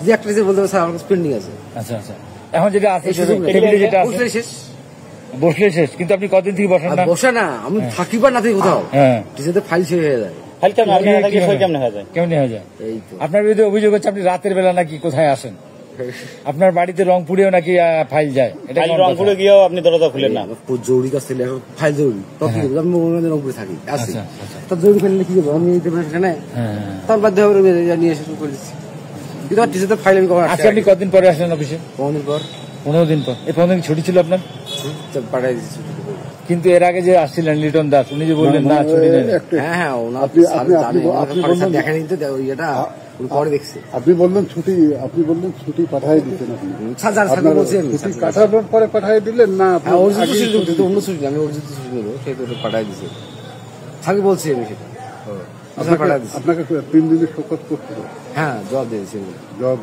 যে একটা বলতে স্যার আমার পেন্ডিং আছে। আচ্ছা আচ্ছা, এখন যেটা আছে টেবিলে যেটা আছে শেষ, বসলে শেষ, কিন্তু আপনি কতদিন থেকে বসেন না? বসে না, আমি থাকিবার না থেকে কোথাও টিচারতে ফাইল শেষ হয়ে যায়। কেমন হয়ে যায়? এই তো আপনার বিরুদ্ধে অভিযোগ হচ্ছে আপনি রাতের বেলা নাকি কোথায় আসেন, আপনার বাড়িতে রংপুরেও নাকি ফাইল যায়, এটা রংপুরে গিয়েও আপনি দরজা খুলেন না? জরুরি কাজ থেকে ফাইল জরুরি, তখন আমি রংপুরে থাকি আসি, তার জরুরি ফেললে কি করবো, আমি তার বাধ্য হবে নিয়ে এসে শুরু করে দিচ্ছি। কিন্তু টিচারতে ফাইল আমি কখন আজকে আপনি কতদিন পরে আসলেন অফিসে? 15 দিন পর। 15 দিন পর? এই 15 দিন ছুটি ছিল আপনার? পাঠাই দিচ্ছি। কিন্তু এর আগে যে আসছিলেন লিটন দাস, উনি যে বললেন না ছুটি নেই। হ্যাঁ দেখেন তো এটা পরে দেখছি। আপনি বললেন ছুটি পাঠাই দিতেন, ছুটি কাটানোর পরে পাঠাই দিলেন না? অন্য ছুটি আমি অর্জিত ছুটি নেবো, সেই তো পাঠাই দিচ্ছে, থাকি বলছি আমি সেটা। আপনাকে 3 দিনের শোকজ করতে হবে। হ্যাঁ জবাব দিয়েছি, জবাব